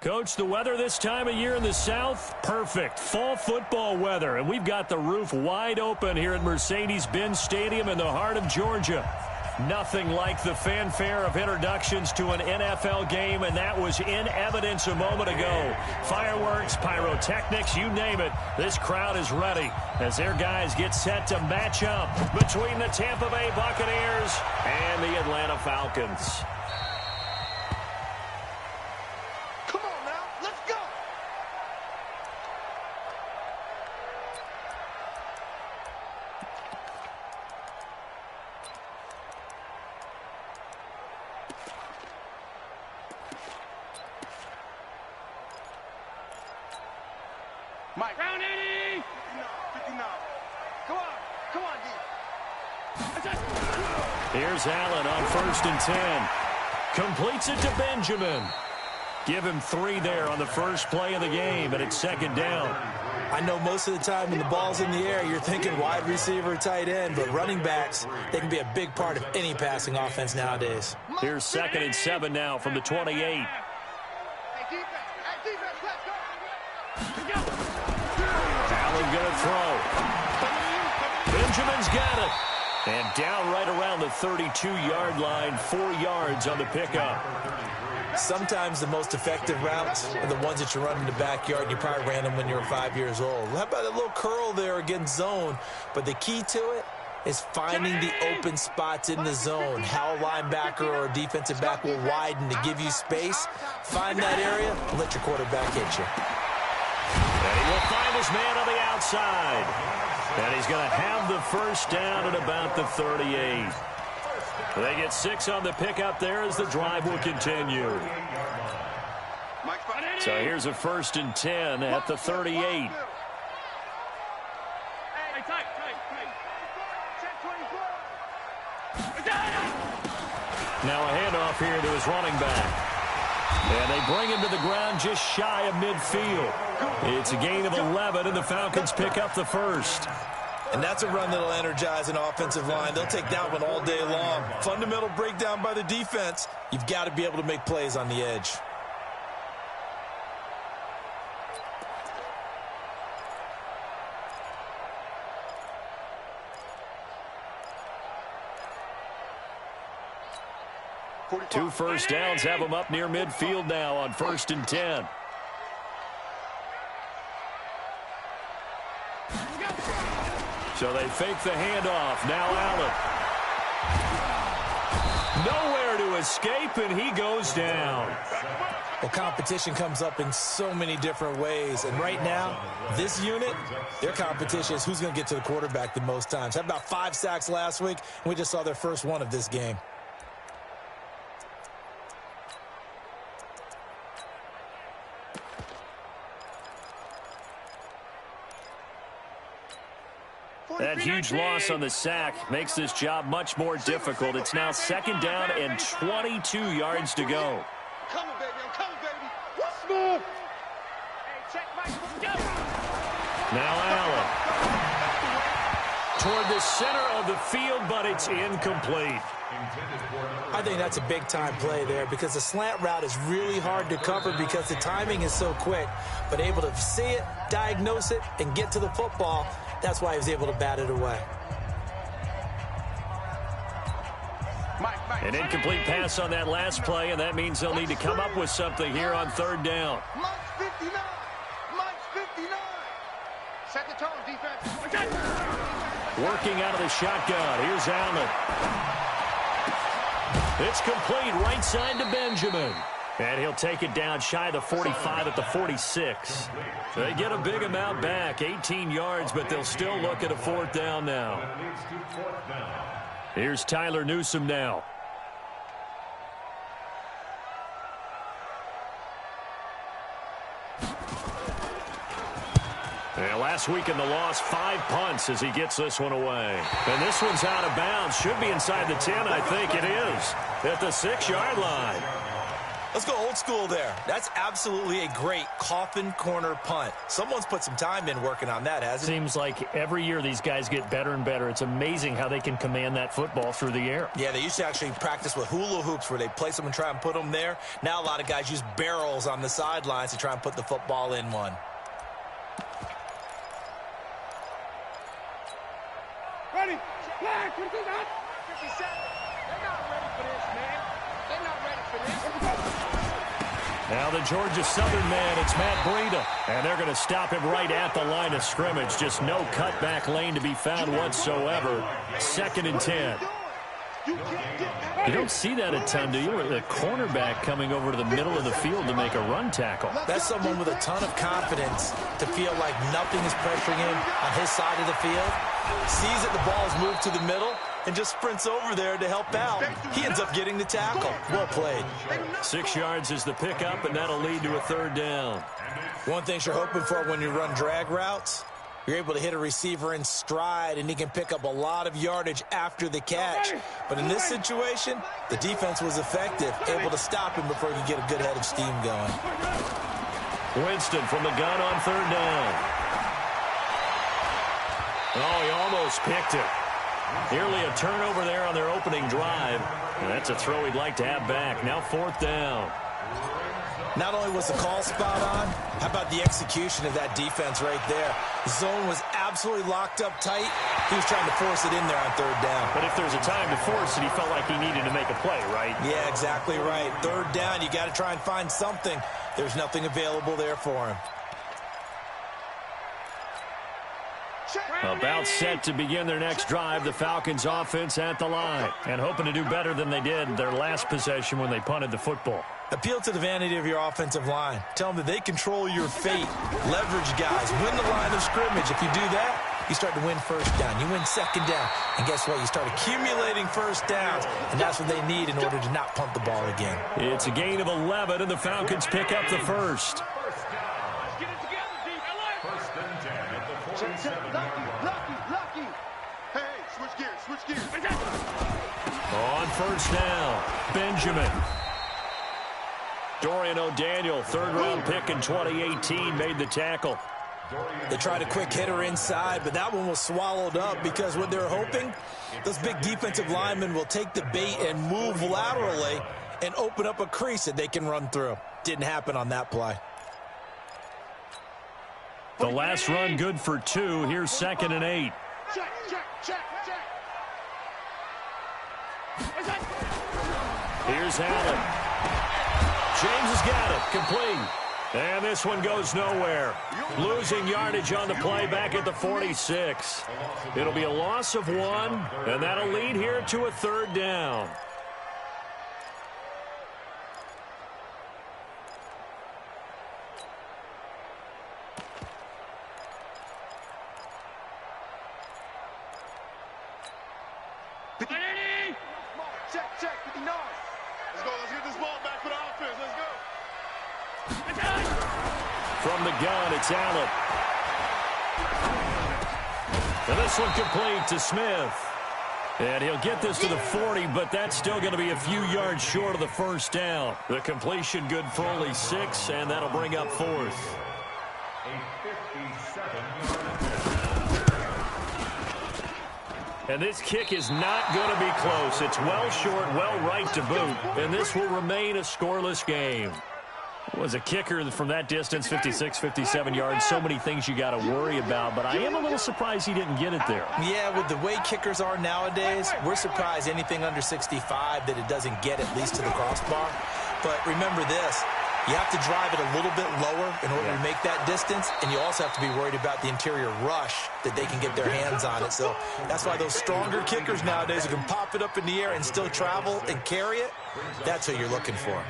Coach, the weather this time of year in the South, perfect. Fall football weather, and we've got the roof wide open here at Mercedes-Benz Stadium in the heart of Georgia. Nothing like the fanfare of introductions to an NFL game, and that was in evidence a moment ago. Fireworks, pyrotechnics, you name it. This crowd is ready as their guys get set to match up between the Tampa Bay Buccaneers and the Atlanta Falcons. Mike. Round 80. 59. Come on, D. Here's Allen on 1st and 10. Completes it to Benjamin. Give him 3 there on the first play of the game, and it's 2nd down. I know most of the time when the ball's in the air, you're thinking wide receiver, tight end, but running backs, they can be a big part of any passing offense nowadays. Here's 2nd and 7 now from the 28. Allen going to throw. Benjamin's got it. And down right around the 32-yard line, 4 yards on the pickup. Sometimes the most effective routes are the ones that you run in the backyard. You probably ran them when you were 5 years old. How about a little curl there against zone? But the key to it is finding the open spots in the zone. How a linebacker or a defensive back will widen to give you space. Find that area and let your quarterback hit you. And he will find his man on the outside. And he's going to have the first down at about the 38. They get 6 on the pickup there as the drive will continue. So here's a 1st and 10 at the 38. Now a handoff here to his running back. And they bring him to the ground just shy of midfield. It's a gain of 11, and the Falcons pick up the first. And that's a run that'll energize an offensive line. They'll take that one all day long. Fundamental breakdown by the defense. You've got to be able to make plays on the edge. Two first downs have them up near midfield now on 1st and 10. So they fake the handoff. Now Allen. Nowhere to escape, and he goes down. Well, competition comes up in so many different ways. And right now, this unit, their competition is who's going to get to the quarterback the most times. Had about 5 sacks last week, and we just saw their first one of this game. That huge loss on the sack makes this job much more difficult. It's now 2nd down and 22 yards to go. Come on, baby. I'm coming, baby. What's move? Now Allen. Toward the center of the field, but it's incomplete. I think that's a big-time play there because the slant route is really hard to cover because the timing is so quick. But able to see it, diagnose it, and get to the football, that's why he was able to bat it away. An incomplete pass on that last play, and that means they'll need to come up with something here on 3rd down. Mike's 59. Mike's 59. Set the tone, defense. Working out of the shotgun. Here's Allen. It's complete right side to Benjamin. And he'll take it down shy of the 45 at the 46. They get a big amount back, 18 yards, but they'll still look at a 4th down now. Here's Tyler Newsome now. And last week in the loss, 5 punts as he gets this one away. And this one's out of bounds. Should be inside the 10, I think it is. At the 6-yard line. Let's go old school there. That's absolutely a great coffin corner punt. Someone's put some time in working on that, hasn't it? Seems like every year these guys get better and better. It's amazing how they can command that football through the air. Yeah, they used to actually practice with hula hoops where they place them and try and put them there. Now a lot of guys use barrels on the sidelines to try and put the football in one. Ready? Flag, 57. They're not ready for this, man. They're not ready for this. Now the Georgia Southern man, it's Matt Breida. And they're going to stop him right at the line of scrimmage. Just no cutback lane to be found whatsoever. 2nd and 10. You don't see that a ton, do you? The cornerback coming over to the middle of the field to make a run tackle. That's someone with a ton of confidence to feel like nothing is pressuring him on his side of the field. Sees that the ball is moved to the middle and just sprints over there to help out. He ends up getting the tackle. Well played. 6 yards is the pickup, and that'll lead to a 3rd down. One thing you're hoping for when you run drag routes, you're able to hit a receiver in stride, and he can pick up a lot of yardage after the catch. But in this situation, the defense was effective, able to stop him before he could get a good head of steam going. Winston from the gun on 3rd down. Oh, he almost picked it. Nearly a turnover there on their opening drive. And that's a throw he'd like to have back. Now 4th down. Not only was the call spot on, how about the execution of that defense right there? The zone was absolutely locked up tight. He was trying to force it in there on 3rd down. But if there's a time to force it, he felt like he needed to make a play, right? Yeah, exactly right. 3rd down, you got to try and find something. There's nothing available there for him. About set to begin their next drive, the Falcons offense at the line. And hoping to do better than they did their last possession when they punted the football. Appeal to the vanity of your offensive line. Tell them that they control your fate. Leverage guys. Win the line of scrimmage. If you do that, you start to win 1st down. You win 2nd down. And guess what? You start accumulating 1st downs. And that's what they need in order to not punt the ball again. It's a gain of 11, and the Falcons pick up the 1st. Lucky. Hey, switch gears. On 1st down, Benjamin. Dorian O'Daniel, 3rd-round pick in 2018, made the tackle. They tried a quick hitter inside, but that one was swallowed up because what they're hoping, those big defensive linemen will take the bait and move laterally and open up a crease that they can run through. Didn't happen on that play. The last run good for 2. Here's 2nd and 8. Check. Here's Allen. James has got it. Complete. And this one goes nowhere. Losing yardage on the play back at the 46. It'll be a loss of 1, and that'll lead here to a 3rd down. Check, 59. Let's get this ball back for the offense. Let's go. From the gun, it's Allen. And this one complete to Smith. And he'll get this to the 40, but that's still going to be a few yards short of the 1st down. The completion good for only 6, and that'll bring up 4th. And this kick is not going to be close. It's well short, well right to boot. And this will remain a scoreless game. Was a kicker from that distance, 56, 57 yards. So many things you got to worry about, but I am a little surprised he didn't get it there. Yeah, with the way kickers are nowadays, we're surprised anything under 65 that it doesn't get at least to the crossbar. But remember this, you have to drive it a little bit lower in order to make that distance, and you also have to be worried about the interior rush that they can get their hands on it. So that's why those stronger kickers nowadays who can pop it up in the air and still travel and carry it, that's who you're looking for.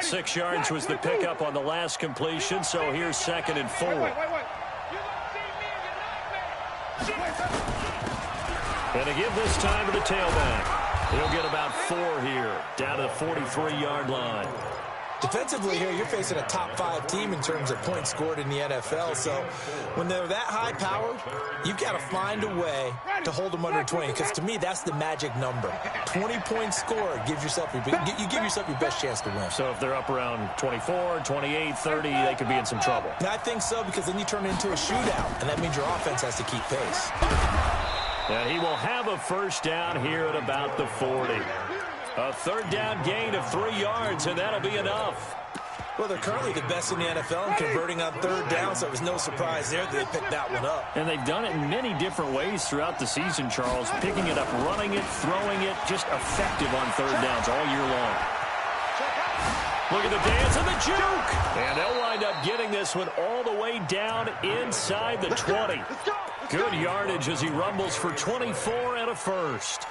6 yards was the pickup on the last completion, so here's 2nd and 4. And to give this time to the tailback. He'll get about 4 here, down to the 43-yard line. Defensively here, you're facing a top 5 team in terms of points scored in the NFL. So when they're that high powered, you've got to find a way to hold them under 20. Because to me, that's the magic number. 20 points scored gives yourself you give yourself your best chance to win. So if they're up around 24, 28, 30, they could be in some trouble. I think so, because then you turn it into a shootout, and that means your offense has to keep pace. And he will have a first down here at about the 40. A third down gain of 3 yards, and that'll be enough. Well, they're currently the best in the NFL in converting on third down, so it was no surprise there that they picked that one up. And they've done it in many different ways throughout the season, Charles. Picking it up, running it, throwing it, just effective on third downs all year long. Look at the dance and the juke. And they'll wind up getting this one all the way down inside the 20. Good yardage as he rumbles for 24 and a first.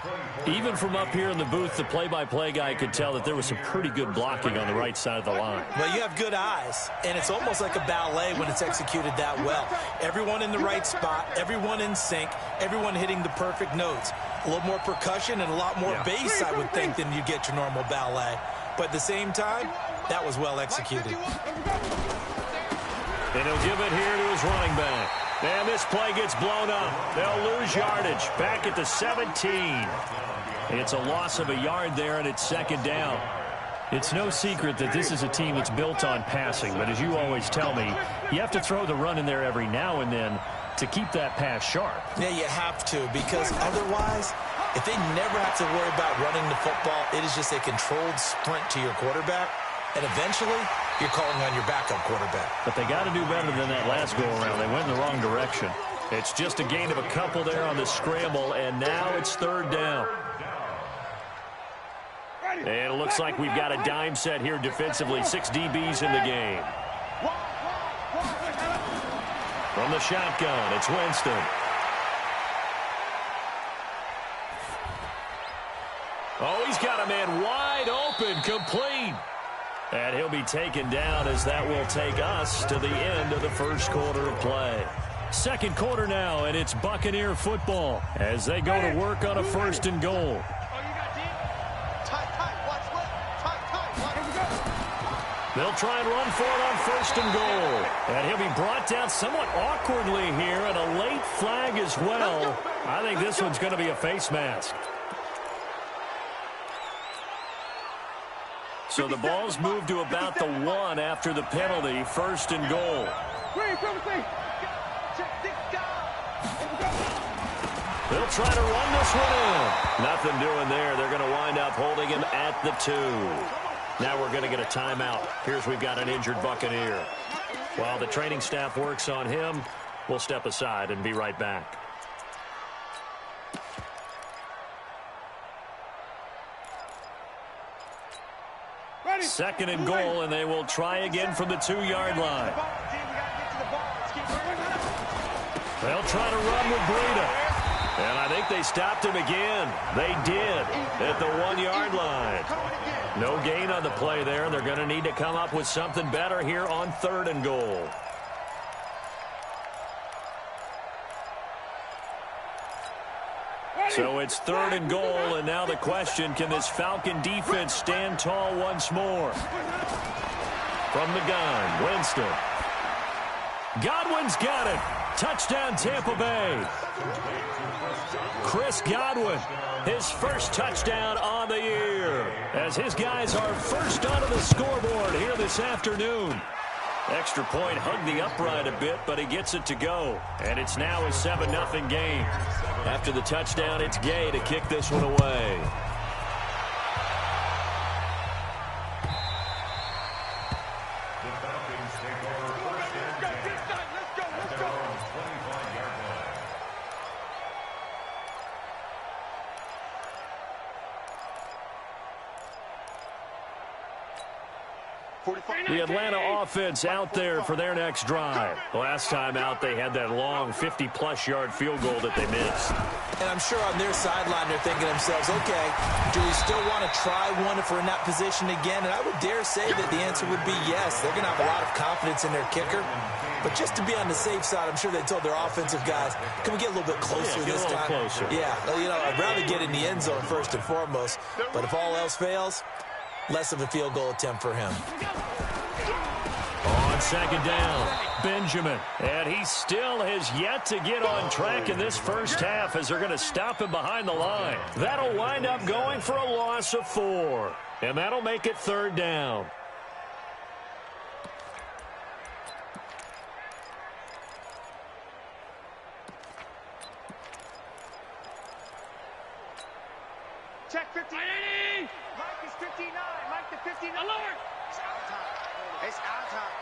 Even from up here in the booth, the play-by-play guy could tell that there was some pretty good blocking on the right side of the line. Well, you have good eyes, and it's almost like a ballet when it's executed that well. Everyone in the right spot, everyone in sync, everyone hitting the perfect notes. A little more percussion and a lot more bass, I would think, than you get your normal ballet. But at the same time, that was well executed. And he'll give it here to his running back. And this play gets blown up. They'll lose yardage back at the 17. It's a loss of a yard there, and it's second down. It's no secret that this is a team that's built on passing, but as you always tell me, you have to throw the run in there every now and then to keep that pass sharp. Yeah, you have to, because otherwise, if they never have to worry about running the football, it is just a controlled sprint to your quarterback, and eventually you're calling on your backup quarterback. But they got to do better than that last go-around. They went in the wrong direction. It's just a gain of a couple there on the scramble, and now it's third down. And it looks like we've got a dime set here defensively. 6 DBs in the game. From the shotgun, it's Winston. Oh, he's got a man wide open, complete. And he'll be taken down as that will take us to the end of the first quarter of play. Second quarter now, and it's Buccaneer football as they go to work on a first and goal. They'll try and run for it on first and goal. And he'll be brought down somewhat awkwardly here, and a late flag as well. I think this one's going to be a face mask. So the ball's moved to about the 1 after the penalty, first and goal. They'll try to run this one in. Nothing doing there. They're going to wind up holding him at the 2. Now we're going to get a timeout. Here's we've got an injured Buccaneer. While the training staff works on him, we'll step aside and be right back. Second and goal, and they will try again from the 2-yard line. They'll try to run with Breida. And I think they stopped him again. They did at the 1-yard line. No gain on the play there, and they're going to need to come up with something better here on third and goal. So it's third and goal, and now the question, can this Falcon defense stand tall once more? From the gun, Winston. Godwin's got it. Touchdown, Tampa Bay. Chris Godwin, his first touchdown on the year, as his guys are first onto the scoreboard here this afternoon. Extra point hugged the upright a bit, but he gets it to go. And it's now a 7-0 game. After the touchdown, it's Gay to kick this one away. The Atlanta offense out there for their next drive. Last time out, they had that long 50-plus yard field goal that they missed. And I'm sure on their sideline, they're thinking to themselves, okay, do we still want to try one if we're in that position again? And I would dare say that the answer would be yes. They're going to have a lot of confidence in their kicker. But just to be on the safe side, I'm sure they told their offensive guys, can we get a little bit closer this time? Closer. Yeah, you know, I'd rather get in the end zone first and foremost. But if all else fails, less of a field goal attempt for him. On second down, Benjamin. And he still has yet to get on track in this first half as they're going to stop him behind the line. That'll wind up going for a loss of 4. And that'll make it third down. Check 59. Mike is 59. Mike the 59. Alert. It's out of time. It's out of time.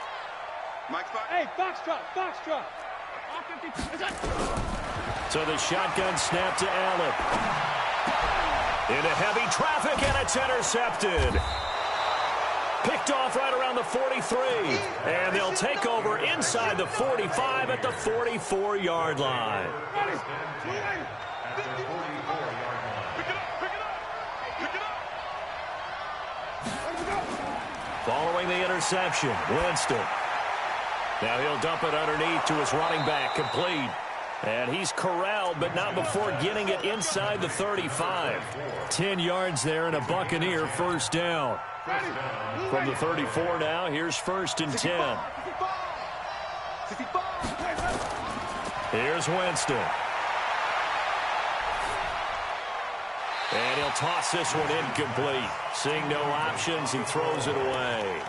Mike's back. Hey, box drop. Box drop. So the shotgun snap to Allen. Into heavy traffic, and it's intercepted. Picked off right around the 43. And they'll take over inside the 45 at the 44-yard line. Following the interception, Winston. Now he'll dump it underneath to his running back, complete. And he's corralled, but not before getting it inside the 35. 10 yards there and a Buccaneer first down. From the 34 now, here's first and 10. Here's Winston. And he'll toss this one incomplete. Seeing no options, he throws it away.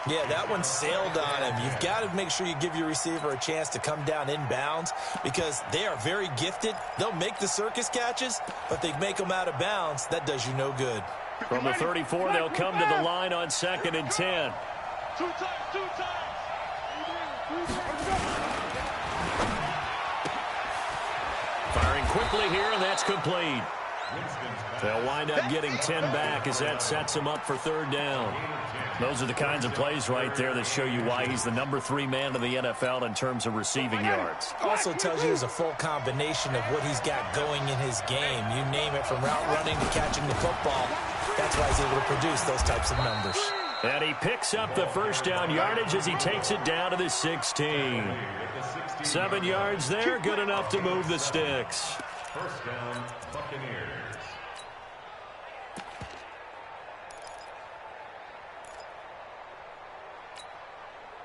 Yeah, that one sailed on him. You've got to make sure you give your receiver a chance to come down inbounds because they are very gifted. They'll make the circus catches, but they make them out of bounds. That does you no good. From the 34, they'll come to the line on second and 10. Two times. Firing quickly here, and that's complete. They'll wind up getting 10 back as that sets him up for third down. Those are the kinds of plays right there that show you why he's the number 3 man in the NFL in terms of receiving yards. Also tells you there's a full combination of what he's got going in his game. You name it, from route running to catching the football. That's why he's able to produce those types of numbers. And he picks up the first down yardage as he takes it down to the 16. 7 yards there, good enough to move the sticks. First down, Buccaneers.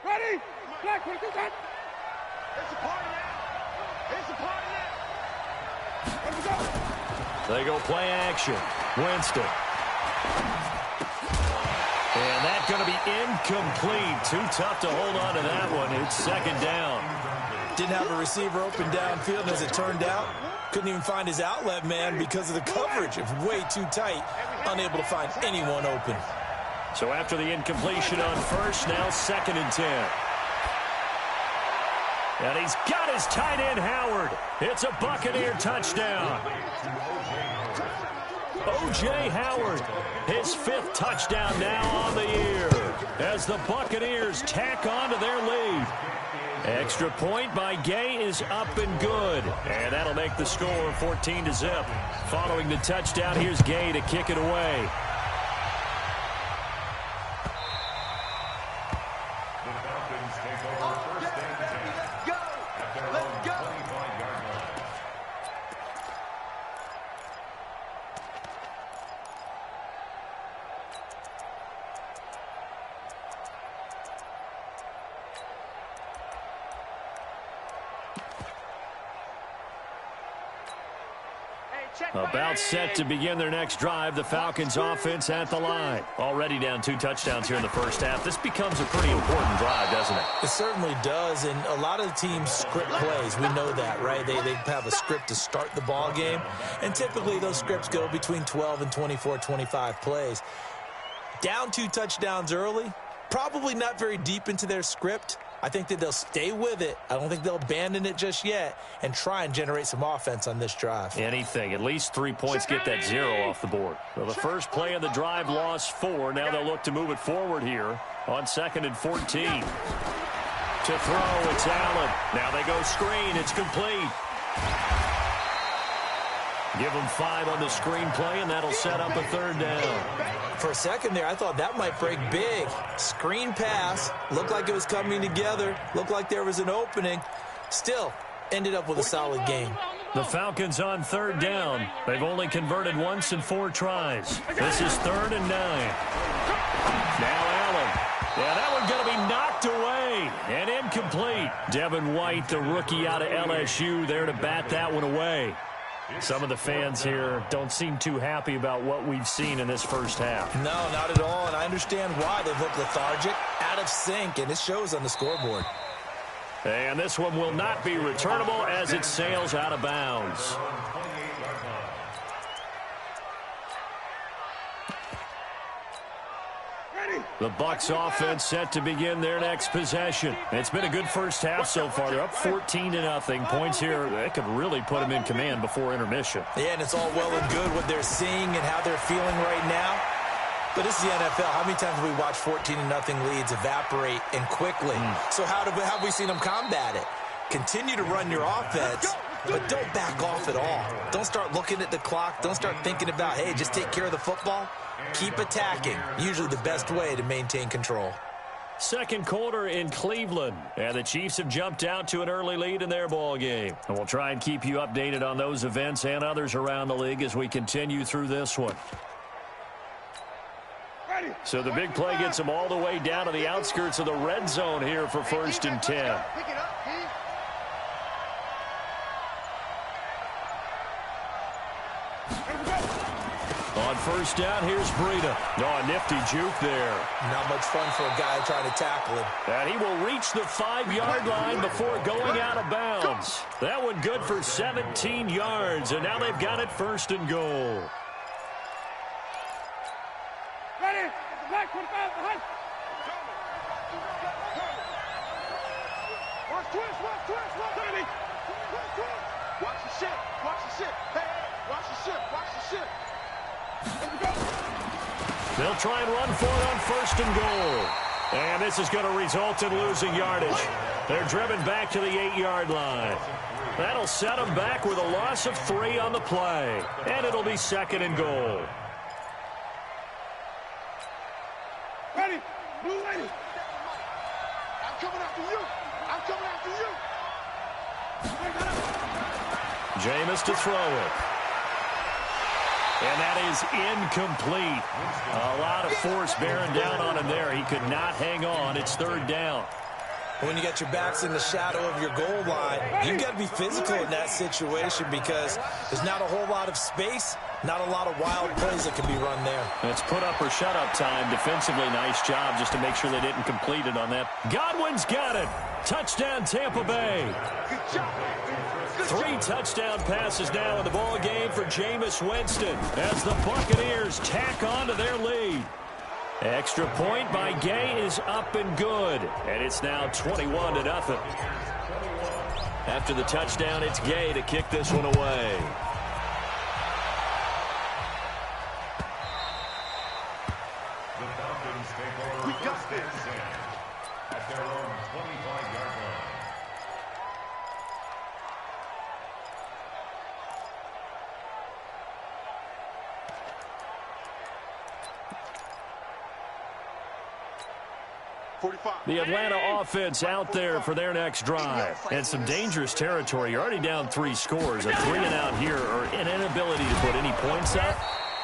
Ready? Black, what is that? It's a party now. It's a party now. Let's go. They go play action. Winston. And that's going to be incomplete. Too tough to hold on to that one. It's second down. Didn't have a receiver open downfield, and as it turned out, couldn't even find his outlet man because of the coverage. It was way too tight, unable to find anyone open. So after the incompletion on first, now second and 10. And he's got his tight end, Howard. It's a Buccaneer touchdown. O.J. Howard, his 5th touchdown now on the year as the Buccaneers tack on to their lead. Extra point by Gay is up and good. And that'll make the score 14-0. Following the touchdown, here's Gay to kick it away. About set to begin their next drive. The Falcons offense at the line. Already down 2 touchdowns here in the first half. This becomes a pretty important drive, doesn't it? It certainly does, and a lot of the teams script plays. We know that, right? They have a script to start the ball game, and typically those scripts go between 12 and 24, 25 plays. Down 2 touchdowns early, probably not very deep into their script. I think that they'll stay with it. I don't think they'll abandon it just yet and try and generate some offense on this drive. Anything. At least 3 points, get that 0 off the board. Well, the first play of the drive lost 4. Now they'll look to move it forward here on second and 14. To throw, it's Allen. Now they go screen. It's complete. Give them 5 on the screen play, and that'll set up a third down. For a second there, I thought that might break big. Screen pass. Looked like it was coming together. Looked like there was an opening. Still, ended up with a solid game. The Falcons on third down. They've only converted once in 4 tries. This is 3rd and 9. Now Allen. Yeah, that one's going to be knocked away and incomplete. Devin White, the rookie out of LSU, there to bat that one away. Some of the fans here don't seem too happy about what we've seen in this first half. No, not at all, and I understand why. They've looked lethargic, out of sync, and it shows on the scoreboard. And this one will not be returnable as it sails out of bounds. The Bucs offense set to begin their next possession. It's been a good first half so far. They're up 14-0. Points here, they could really put them in command before intermission. Yeah, and it's all well and good what they're seeing and how they're feeling right now. But this is the NFL. How many times have we watched 14-0 leads evaporate and quickly? So how have we seen them combat it? Continue to run your offense, but don't back off at all. Don't start looking at the clock. Don't start thinking about, hey, just take care of the football. Keep attacking. Usually the best way to maintain control. Second quarter in Cleveland, and the Chiefs have jumped out to an early lead in their ball game. And we'll try and keep you updated on those events and others around the league as we continue through this one. So the big play gets them all the way down to the outskirts of the red zone here for 1st and 10. On first down, here's Breida. Oh, a nifty juke there. Not much fun for a guy trying to tackle him. And he will reach the 5-yard line before going out of bounds. That one good for 17 yards, and now they've got it 1st and goal. Ready? Back 25 behind. Watch twist, watch twist, watch 30. Watch the ship, watch the ship. Hey, watch the ship, watch the ship. They'll try and run for it on 1st and goal. And this is going to result in losing yardage. They're driven back to the 8-yard line. That'll set them back with a loss of 3 on the play. And it'll be 2nd and goal. Ready? Blue lady. I'm coming after you. I'm coming after you. Jameis to throw it. And that is incomplete. A lot of force bearing down on him there. He could not hang on. It's 3rd down. When you get your backs in the shadow of your goal line, you've got to be physical in that situation because there's not a whole lot of space, not a lot of wild plays that can be run there. It's put up or shut up time. Defensively, nice job just to make sure they didn't complete it on that. Godwin's got it. Touchdown, Tampa Bay. 3 touchdown passes now in the ball game for Jameis Winston as the Buccaneers tack on to their lead. Extra point by Gay is up and good, and it's now 21-0. After the touchdown, it's Gay to kick this one away. The Falcons take over. We got this at their own 25-yard line. The Atlanta offense out there for their next drive. And some dangerous territory. You're already down 3 scores. A 3-and-out here or an inability to put any points up.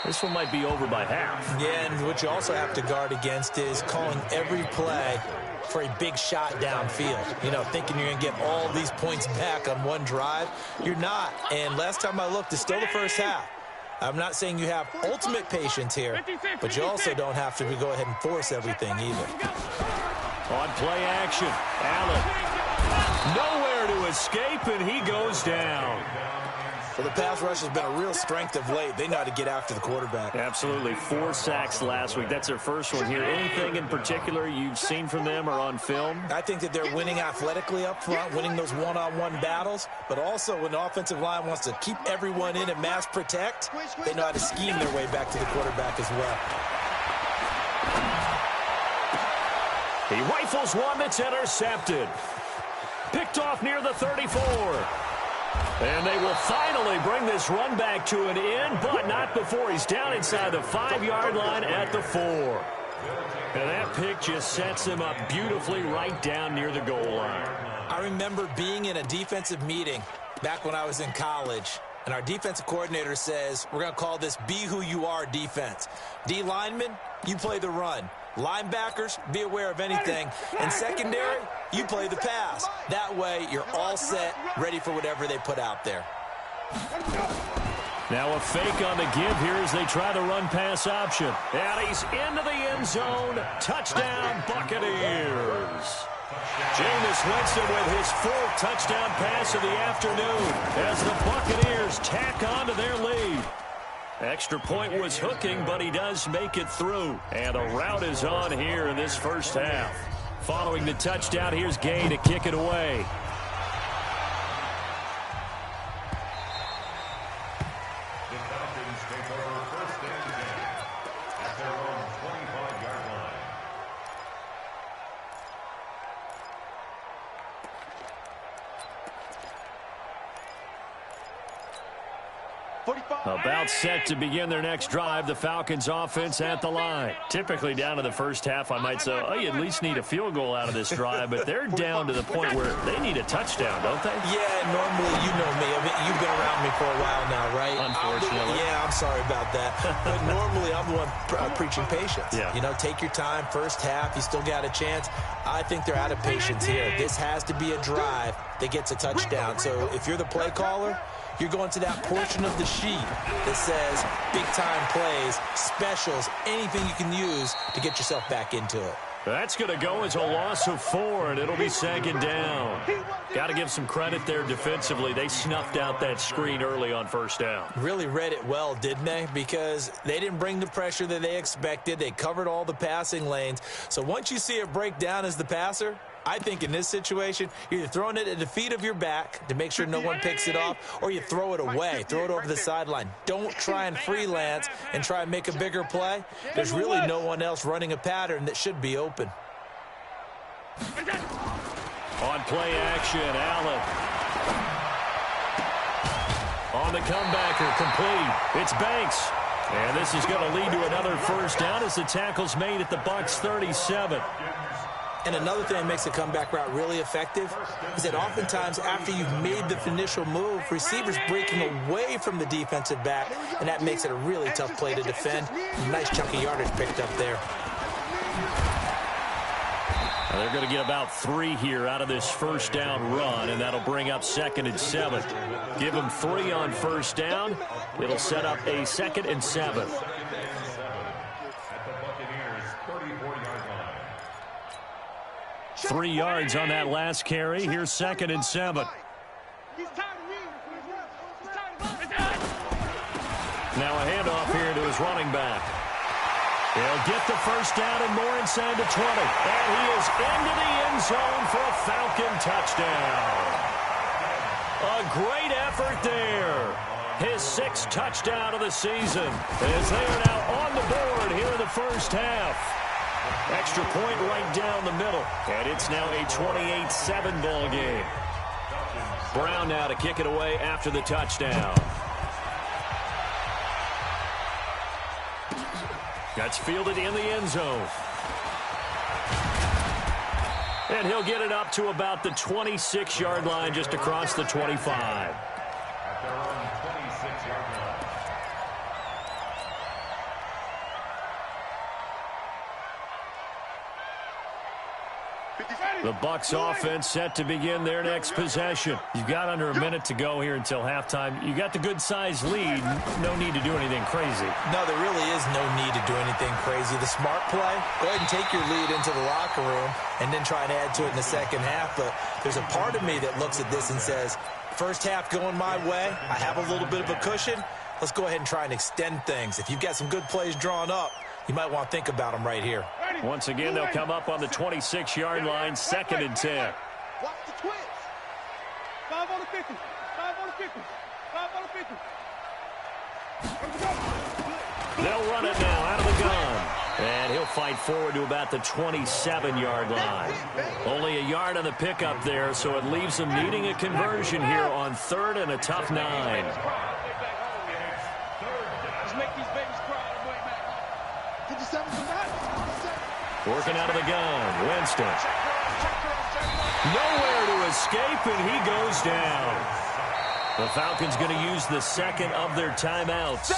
This one might be over by half. Yeah, and what you also have to guard against is calling every play for a big shot downfield. You know, thinking you're going to get all these points back on one drive. You're not. And last time I looked, it's still the first half. I'm not saying you have ultimate patience here, but you also don't have to go ahead and force everything either. On play action, Allen. Nowhere to escape, and he goes down. Well, the pass rush has been a real strength of late. They know how to get after the quarterback. Absolutely. 4 sacks last week. That's their first one here. Anything in particular you've seen from them or on film? I think that they're winning athletically up front, winning those one-on-one battles, but also when the offensive line wants to keep everyone in and mass protect, they know how to scheme their way back to the quarterback as well. He rifles one that's intercepted. Picked off near the 34. And they will finally bring this run back to an end, but not before he's down inside the 5-yard line at the 4. And that pick just sets him up beautifully right down near the goal line. I remember being in a defensive meeting back when I was in college, and our defensive coordinator says, we're going to call this be who you are defense. D linemen, you play the run. Linebackers, be aware of anything. And secondary, you play the pass. That way, you're all set, ready for whatever they put out there. Now a fake on the give here as they try the run-pass option. And he's into the end zone. Touchdown, Buccaneers. Jameis Winston with his full touchdown pass of the afternoon as the Buccaneers tack on to their lead. Extra point was hooking, but he does make it through. And a rout is on here in this first half. Following the touchdown, here's Gay to kick it away. The Falcons take over first and 10 at their own 25-yard line. About set to begin their next drive, the Falcons offense at the line. Typically down to the first half, I might say, oh, you at least need a field goal out of this drive, but they're down to the point where they need a touchdown, don't they? Yeah, normally, you know me. I mean, you've been around me for a while now, right? Unfortunately. I'm sorry about that. But normally, I'm the one preaching patience. Yeah. You know, take your time. First half, you still got a chance. I think they're out of patience here. This has to be a drive that gets a touchdown. So if you're the play caller, you're going to that portion of the sheet that says big-time plays, specials, anything you can use to get yourself back into it. That's going to go as a loss of 4, and it'll be second down. Got to give some credit there defensively. They snuffed out that screen early on first down. Really read it well, didn't they? Because they didn't bring the pressure that they expected. They covered all the passing lanes. So once you see it break down as the passer, I think in this situation, you're either throwing it at the feet of your back to make sure no one picks it off, or you throw it away, throw it over the sideline. Don't try and freelance and try and make a bigger play. There's really no one else running a pattern that should be open. On play action, Allen. On the comebacker, complete. It's Banks. And this is going to lead to another first down as the tackle's made at the Bucs 37. And another thing that makes a comeback route really effective is that oftentimes after you've made the initial move, receivers breaking away from the defensive back, and that makes it a really tough play to defend. Nice chunk of yardage picked up there. Well, they're going to get about 3 here out of this first down run, and that'll bring up 2nd and 7. Give them 3 on first down. It'll set up a 2nd and 7. 3 yards on that last carry. Here's 2nd and 7. Now a handoff here to his running back. He'll get the first down and more inside the 20. And he is into the end zone for a Falcon touchdown. A great effort there. His 6th touchdown of the season as they are now on the board here in the first half. Extra point right down the middle. And it's now a 28-7 ball game. Brown now to kick it away after the touchdown. That's fielded in the end zone. And he'll get it up to about the 26-yard line just across the 25. At their own 26-yard line. The Bucs offense set to begin their next possession. You've got under a minute to go here until halftime. You got the good-sized lead. No need to do anything crazy. No, there really is no need to do anything crazy. The smart play, go ahead and take your lead into the locker room and then try and add to it in the second half. But there's a part of me that looks at this and says, first half going my way, I have a little bit of a cushion. Let's go ahead and try and extend things. If you've got some good plays drawn up, you might want to think about them right here. Once again, they'll come up on the 26-yard line, 2nd and 10. Watch the twins. 5 on the 50. 5 on the 50. 5 on the 50. They'll run it now out of the gun. And he'll fight forward to about the 27-yard line. Only a yard on the pickup there, so it leaves them needing a conversion here on 3rd and a tough 9. Working out of the gun, Winston. Nowhere to escape, and he goes down. The Falcons going to use the second of their timeouts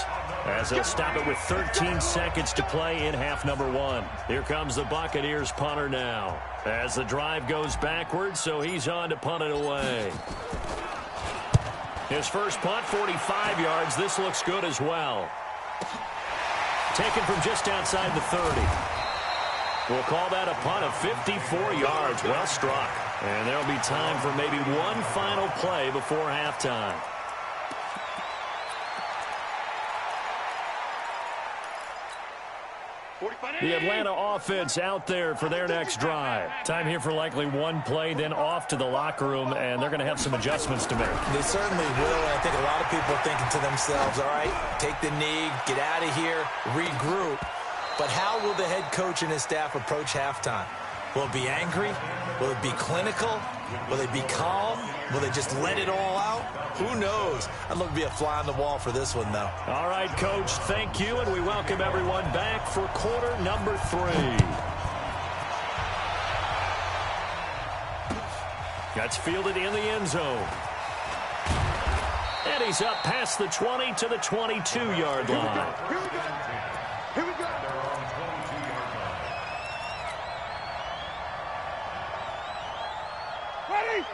as they'll stop it with 13 seconds to play in half number one. Here comes the Buccaneers punter now as the drive goes backwards, so he's on to punt it away. His first punt, 45 yards. This looks good as well. Taken from just outside the 30. We'll call that a punt of 54 yards. Well struck. And there'll be time for maybe one final play before halftime. The Atlanta offense out there for their next drive. Time here for likely one play, then off to the locker room, and they're going to have some adjustments to make. They certainly will, and I think a lot of people are thinking to themselves, all right, take the knee, get out of here, regroup. But how will the head coach and his staff approach halftime? Will it be angry? Will it be clinical? Will they be calm? Will they just let it all out? Who knows? I'd love to be a fly on the wall for this one, though. All right, Coach, thank you, and we welcome everyone back for quarter number 3. That's fielded in the end zone. And he's up past the 20 to the 22-yard line. Here we go.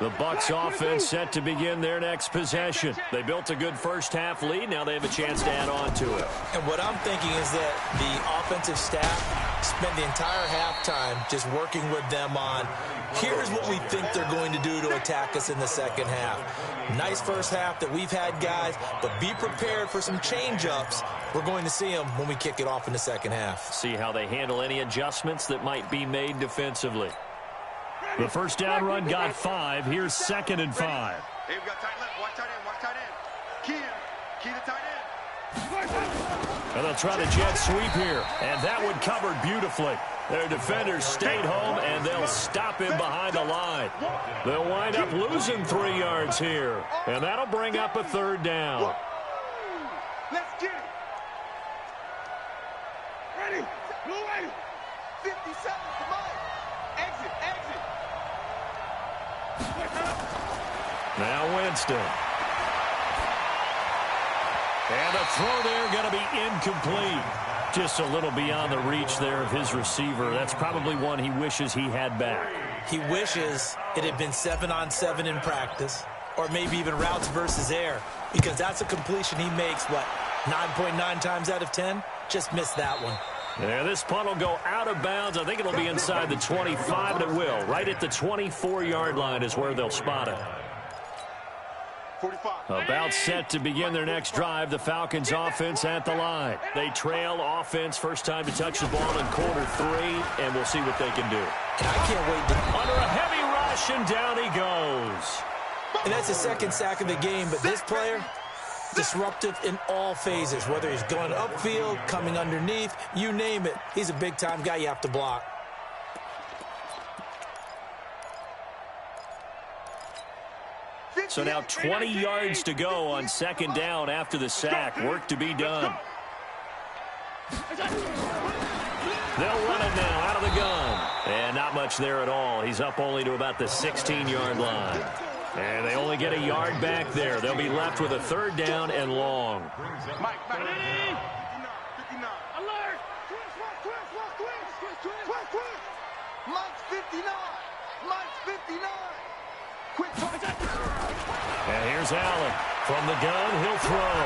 The Bucs offense set to begin their next possession. They built a good first-half lead. Now they have a chance to add on to it. And what I'm thinking is that the offensive staff spent the entire halftime just working with them on, here's what we think they're going to do to attack us in the second half. Nice first half that we've had, guys, but be prepared for some change-ups. We're going to see them when we kick it off in the second half. See how they handle any adjustments that might be made defensively. The first down run got 5. Here's 2nd and 5. Hey, we got tight left. Watch tight end. Watch tight end. Key to tight end. And they'll try the jet sweep here. And that one covered beautifully. Their defenders stayed home, and they'll stop him behind the line. They'll wind up losing 3 yards here. And that'll bring up a 3rd down. Let's get it. Ready. Blue ready. 50 seconds to mine. Exit. Now Winston. And a throw there going to be incomplete. Just a little beyond the reach there of his receiver. That's probably one he wishes he had back. He wishes it had been 7-on-7 in practice, or maybe even routes versus air, because that's a completion he makes, 9.9 times out of 10? Just missed that one. Yeah, this punt will go out of bounds. I think it'll be inside the 25, and it will. Right at the 24-yard line is where they'll spot it. 45. About set to begin their next drive, the Falcons offense at the line. They trail offense, first time to touch the ball in quarter 3, and we'll see what they can do. And I can't wait to... Under a heavy rush, and down he goes. And that's the 2nd sack of the game, but this player, disruptive in all phases, whether he's going upfield, coming underneath, you name it. He's a big-time guy you have to block. So now 20 yards to go on 2nd down after the sack. Work to be done. They'll run it now out of the gun. And not much there at all. He's up only to about the 16-yard line. And they only get a yard back there. They'll be left with a 3rd down and long. Mike. 59. Alert. Quick. Mike's 59. Mike's 59. Quick. And here's Allen. From the gun, he'll throw.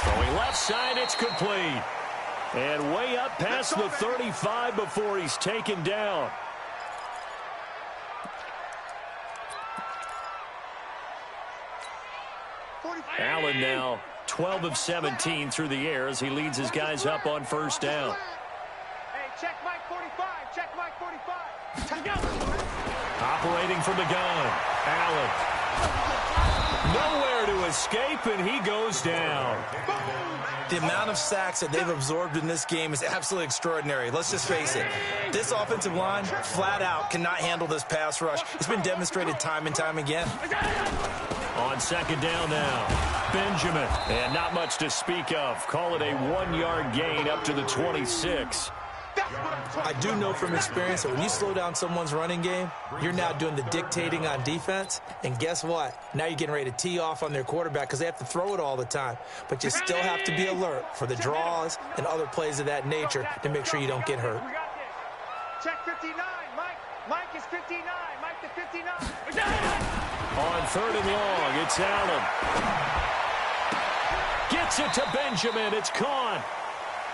Throwing left side, it's complete. And way up past the 35 before he's taken down. Allen now 12 of 17 through the air as he leads his guys up on 1st down. Hey, check Mike 45. Check Mike 45. Operating from the gun. Allen. Nowhere to escape, and he goes down. The amount of sacks that they've absorbed in this game is absolutely extraordinary. Let's just face it. This offensive line, flat out, cannot handle this pass rush. It's been demonstrated time and time again. On 2nd down now, Benjamin. And not much to speak of. Call it a 1-yard gain up to the 26. I do know from experience that when you slow down someone's running game, you're now doing the dictating on defense. And guess what? Now you're getting ready to tee off on their quarterback because they have to throw it all the time. But you still have to be alert for the draws and other plays of that nature to make sure you don't get hurt. Check 59, Mike. Mike is 59. Mike to 59. On 3rd and long, it's Allen. Gets it to Benjamin. It's caught.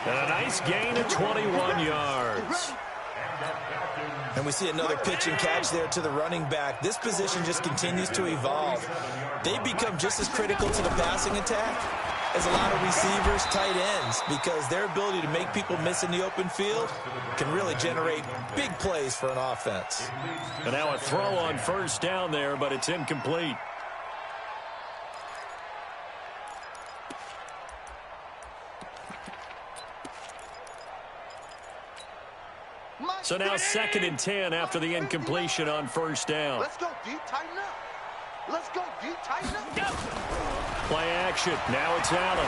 And a nice gain of 21 yards. And we see another pitch and catch there to the running back. This position just continues to evolve. They become just as critical to the passing attack as a lot of receivers, tight ends, because their ability to make people miss in the open field can really generate big plays for an offense. And now a throw on 1st down there, but it's incomplete. So now 2nd and 10 after the incompletion on 1st down. Let's go deep, tighten up. Let's go deep, tighten up. Go. Play action. Now it's Allen.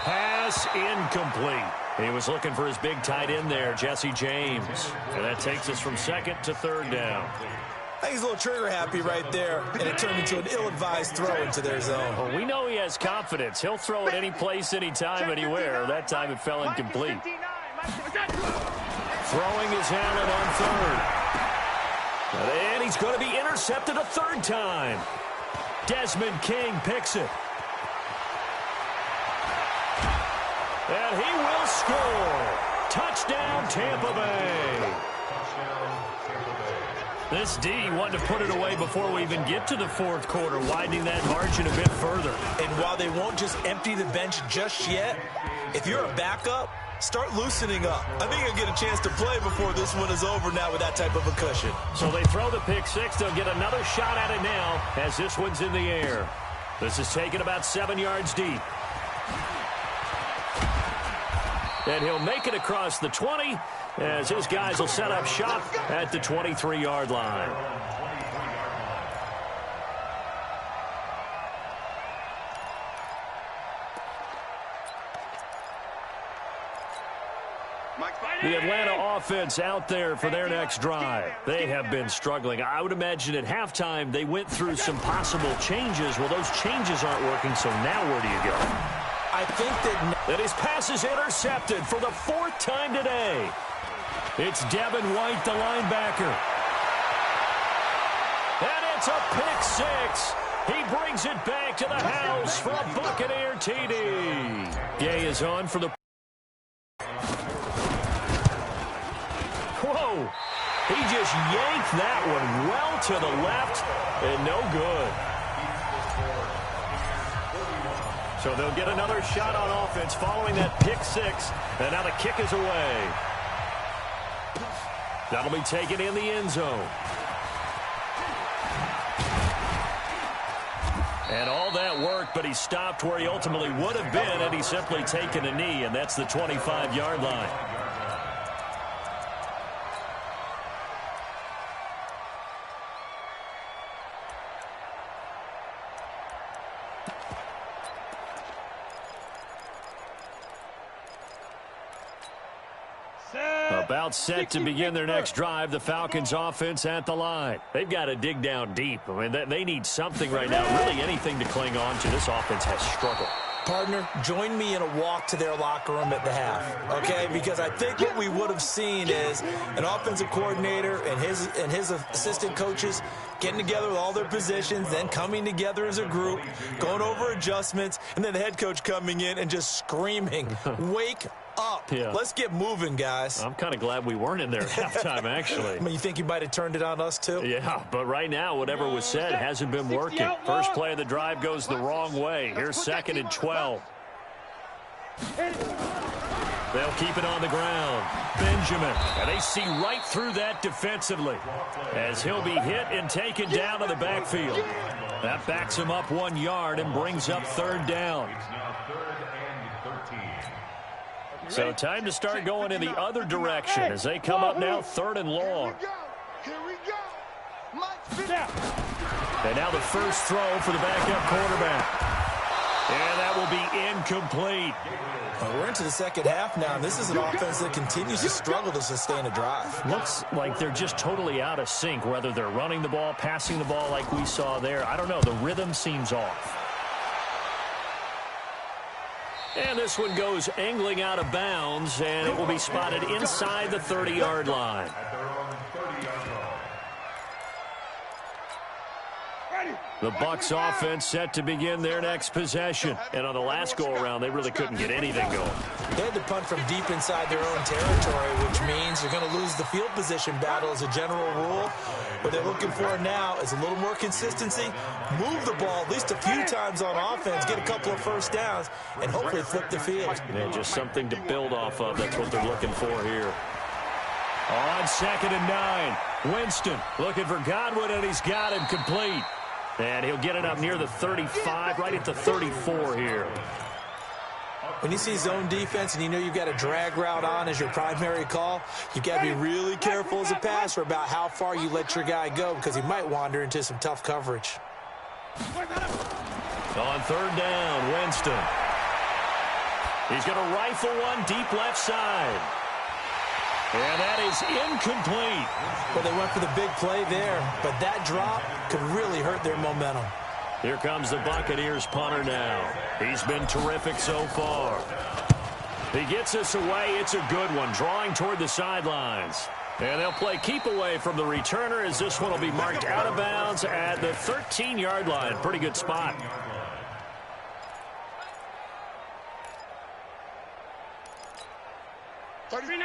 Pass incomplete. He was looking for his big tight end there, Jesse James. And that takes us from 2nd to 3rd down. I think he's a little trigger happy right there, and it turned into an ill-advised throw into their zone. Well, we know he has confidence. He'll throw it any place, anytime, anywhere. That time it fell incomplete. Throwing is Allen on 3rd. And he's going to be intercepted a 3rd time. Desmond King picks it. And he will score. Touchdown, Tampa Bay. This D wanted to put it away before we even get to the 4th quarter, widening that margin a bit further. And while they won't just empty the bench just yet, if you're a backup, start loosening up. I think you'll get a chance to play before this one is over now with that type of a cushion. So they throw the pick 6. They'll get another shot at it now as this one's in the air. This is taken about 7 yards deep. And he'll make it across the 20 as his guys will set up shop at the 23-yard line. The Atlanta offense out there for their next drive. They have been struggling. I would imagine at halftime they went through some possible changes. Well, those changes aren't working, so now where do you go? I think that his pass is intercepted for the 4th time today. It's Devin White, the linebacker. And it's a pick 6. He brings it back to the house for a Buccaneer TD. Gay is on for the... Whoa! He just yanked that one well to the left and no good. So they'll get another shot on offense following that pick 6. And now the kick is away. That'll be taken in the end zone. And all that worked, but he stopped where he ultimately would have been had he simply taken a knee, and that's the 25-yard line. About set to begin their next drive, the Falcons offense at the line. They've got to dig down deep. I mean, they need something right now, really anything to cling on to. This offense has struggled. Partner, join me in a walk to their locker room at the half, okay? Because I think what we would have seen is an offensive coordinator and his assistant coaches getting together with all their positions, then coming together as a group, going over adjustments, and then the head coach coming in and just screaming, wake up. Yeah. Let's get moving, guys. I'm kind of glad we weren't in there at halftime, actually. I mean, you think you might have turned it on us, too? Yeah, but right now, whatever was said hasn't been working. First play of the drive goes the wrong way. Here's 2nd and 12. They'll keep it on the ground. Benjamin, and they see right through that defensively as he'll be hit and taken down to the backfield. That backs him up 1 yard and brings up 3rd down. So time to start going in the other direction as they come up now 3rd and long. Here we go. And now the first throw for the backup quarterback. And that will be incomplete. We're into the second half now, and this is an offense that continues to struggle to sustain a drive. Looks like they're just totally out of sync, whether they're running the ball, passing the ball like we saw there. I don't know. The rhythm seems off. And this one goes angling out of bounds, and it will be spotted inside the 30-yard line. The Bucs offense set to begin their next possession. And on the last go-around, they really couldn't get anything going. They had to punt from deep inside their own territory, which means you're going to lose the field position battle as a general rule. What they're looking for now is a little more consistency, move the ball at least a few times on offense, get a couple of first downs, and hopefully flip the field. And just something to build off of. That's what they're looking for here. On 2nd and 9, Winston looking for Godwin, and he's got him complete. And he'll get it up near the 35, right at the 34 here. When you see zone defense and you know you've got a drag route on as your primary call, you've got to be really careful as a passer about how far you let your guy go because he might wander into some tough coverage. On 3rd down, Winston. He's going to rifle one deep left side. And that is incomplete. Well, they went for the big play there, but that drop could really hurt their momentum. Here comes the Buccaneers punter now. He's been terrific so far. He gets this away. It's a good one, drawing toward the sidelines. And they'll play keep away from the returner as this one will be marked out of bounds at the 13-yard line. Pretty good spot.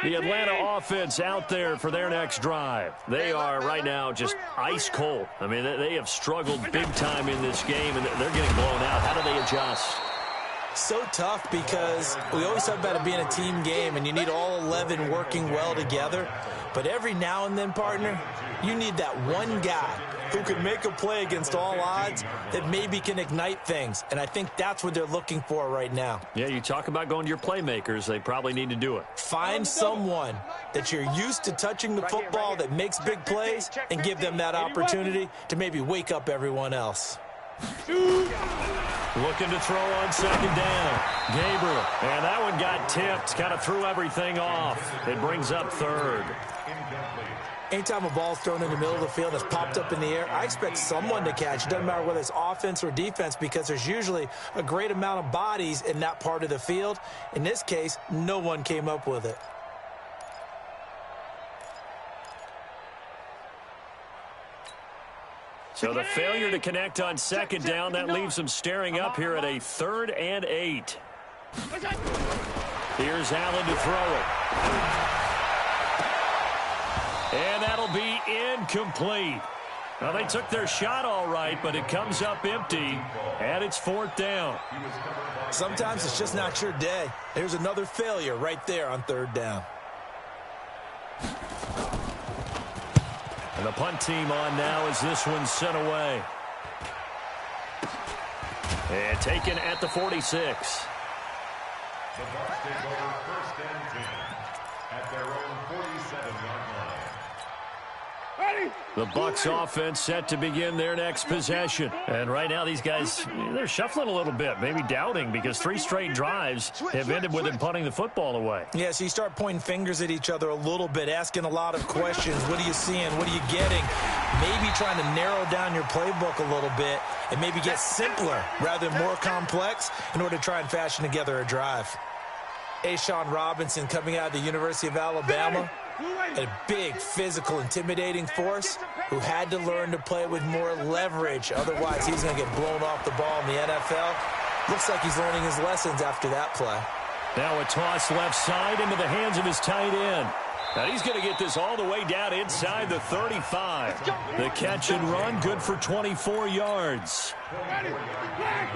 The Atlanta offense out there for their next drive. They are right now just ice cold. I mean, they have struggled big time in this game, and they're getting blown out. How do they adjust? So tough because we always talk about it being a team game, and you need all 11 working well together. But every now and then, partner, you need that one guy who can make a play against all odds that maybe can ignite things. And I think that's what they're looking for right now. Yeah, you talk about going to your playmakers. They probably need to do it. Find someone that you're used to touching the football that makes big plays and give them that opportunity to maybe wake up everyone else. Looking to throw on 2nd down. Gabriel. And that one got tipped. Kind of threw everything off. It brings up 3rd. Anytime a ball's thrown in the middle of the field that's popped up in the air, I expect someone to catch. It doesn't matter whether it's offense or defense because there's usually a great amount of bodies in that part of the field. In this case, no one came up with it. So the failure to connect on 2nd down, that leaves them staring up here at a 3rd and 8. Here's Allen to throw it. And that'll be incomplete. Well, they took their shot all right, but it comes up empty, and it's 4th down. Sometimes it's just not your day. There's another failure right there on 3rd down. And the punt team on now as this one's sent away. And taken at the 46. The Bucs take over 1st and 10 at their own 47-yard line. The Bucs offense set to begin their next possession. And right now these guys, they're shuffling a little bit, maybe doubting because 3 straight drives have ended with them punting the football away. Yeah, so you start pointing fingers at each other a little bit, asking a lot of questions. What are you seeing? What are you getting? Maybe trying to narrow down your playbook a little bit and maybe get simpler rather than more complex in order to try and fashion together a drive. A'Shawn Robinson coming out of the University of Alabama. A big, physical, intimidating force who had to learn to play with more leverage. Otherwise, he's going to get blown off the ball in the NFL. Looks like he's learning his lessons after that play. Now a toss left side into the hands of his tight end. Now he's going to get this all the way down inside the 35. The catch and run, good for 24 yards.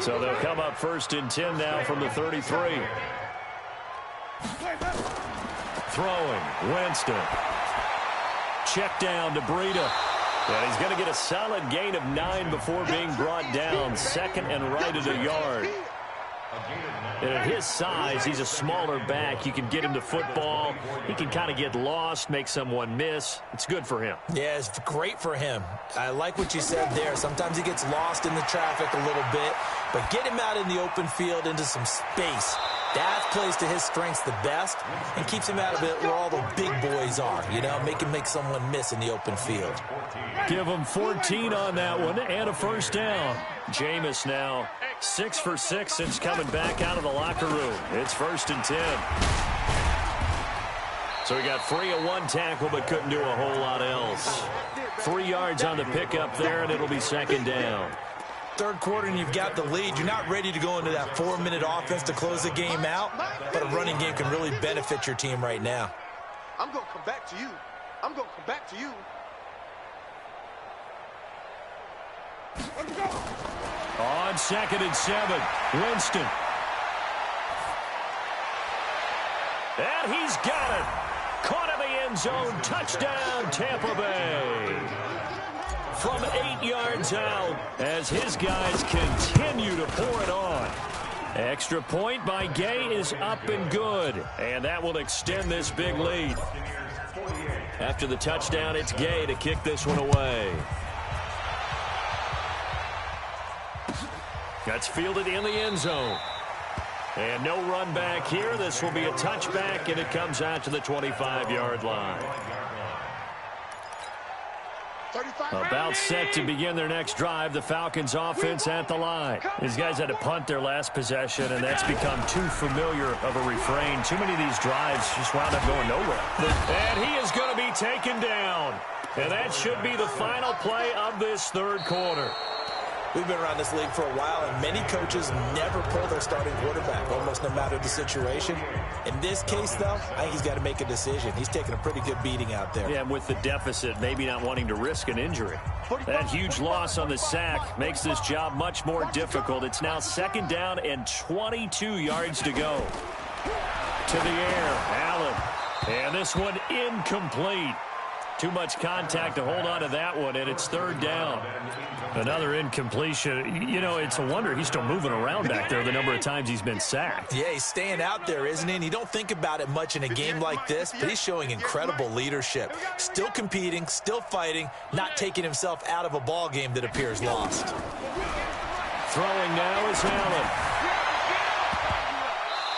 So they'll come up 1st and 10 now from the 33. Throwing, Winston. Check down to Breida. And he's going to get a solid gain of 9 before being brought down. 2nd and right at a yard. And at his size, he's a smaller back. You can get him to football. He can kind of get lost, make someone miss. It's good for him. Yeah, it's great for him. I like what you said there. Sometimes he gets lost in the traffic a little bit. but get him out in the open field into some space. That plays to his strengths the best and keeps him out of it where all the big boys are, you know, make someone miss in the open field. Give him 14 on that one and a first down. Jameis now 6 for 6 since coming back out of the locker room. It's 1st and 10. So he got free of one tackle but couldn't do a whole lot else. 3 yards on the pickup there, and it'll be 2nd down. Third quarter and you've got the lead. You're not ready to go into that 4-minute offense to close the game out, but a running game can really benefit your team right now. I'm going to come back to you. I'm going to come back to you. On 2nd and 7, Winston. And he's got it. Caught in the end zone. Touchdown, Tampa Bay. From 8 yards out as his guys continue to pour it on. Extra point by Gay is up and good. And that will extend this big lead. After the touchdown, it's Gay to kick this one away. That's fielded in the end zone. And no run back here. This will be a touchback, and it comes out to the 25-yard line. About set to begin their next drive, the Falcons offense at the line. These guys had to punt their last possession, and that's become too familiar of a refrain. Too many of these drives just wound up going nowhere. And he is going to be taken down. And that should be the final play of this third quarter. We've been around this league for a while, and many coaches never pull their starting quarterback, almost no matter the situation. In this case, though, I think he's got to make a decision. He's taking a pretty good beating out there. Yeah, and with the deficit, maybe not wanting to risk an injury. That huge loss on the sack makes this job much more difficult. It's now 2nd down and 22 yards to go. To the air, Allen. And this one incomplete. Too much contact to hold on to that one, and it's 3rd down. Another incompletion. You know, it's a wonder he's still moving around back there the number of times he's been sacked. Yeah, he's staying out there, isn't he? And you don't think about it much in a game like this, but he's showing incredible leadership. Still competing, still fighting, not taking himself out of a ball game that appears lost. Throwing now is Allen.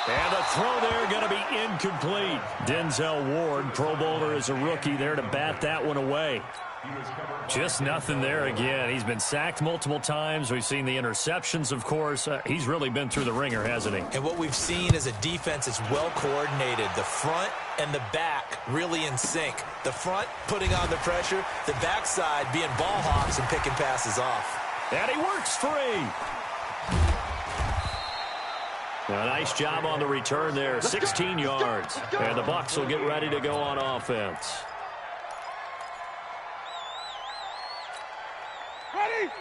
And the throw there going to be incomplete. Denzel Ward, Pro Bowler as a rookie, there to bat that one away. Just nothing there again. He's been sacked multiple times. We've seen the interceptions, of course. He's really been through the ringer, hasn't he? And what we've seen is a defense that's well coordinated. The front and the back really in sync. The front putting on the pressure, the backside being ball hawks and picking passes off. And he works free. A nice job on the return there, 16 yards. And the Bucs will get ready to go on offense.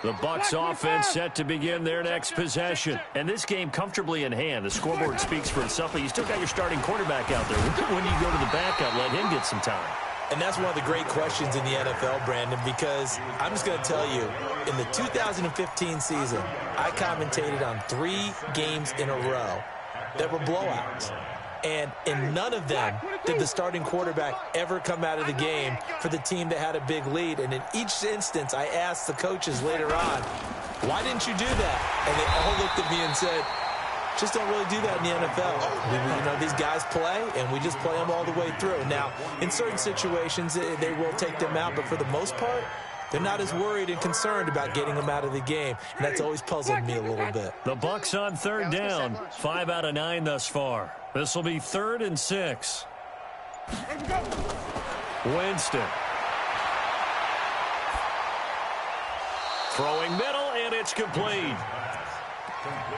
The Bucs offense set to begin their next possession. And this game comfortably in hand. The scoreboard speaks for itself, but you still got your starting quarterback out there. When do you go to the backup, let him get some time? And that's one of the great questions in the NFL, Brandon, because I'm just going to tell you, in the 2015 season, I commentated on 3 games in a row that were blowouts. And in none of them did the starting quarterback ever come out of the game for the team that had a big lead. And in each instance, I asked the coaches later on, why didn't you do that? And they all looked at me and said, just don't really do that in the NFL. You know, these guys play, and we just play them all the way through. Now, in certain situations, they will take them out, but for the most part, they're not as worried and concerned about getting them out of the game, and that's always puzzled me a little bit. The Bucs on 3rd down, 5 out of 9 thus far. This will be 3rd and 6. Winston. Throwing middle, and it's complete.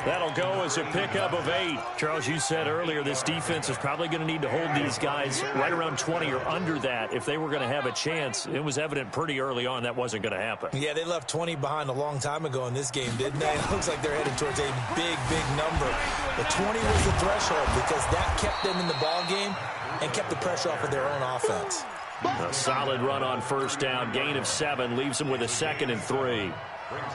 That'll go as a pickup of 8. Charles, you said earlier this defense is probably going to need to hold these guys right around 20 or under that if they were going to have a chance. It was evident pretty early on that wasn't going to happen. Yeah, they left 20 behind a long time ago in this game, didn't they? It looks like they're headed towards a big, big number. But 20 was the threshold because that kept them in the ball game and kept the pressure off of their own offense. A solid run on 1st down. Gain of 7 leaves them with a 2nd and 3.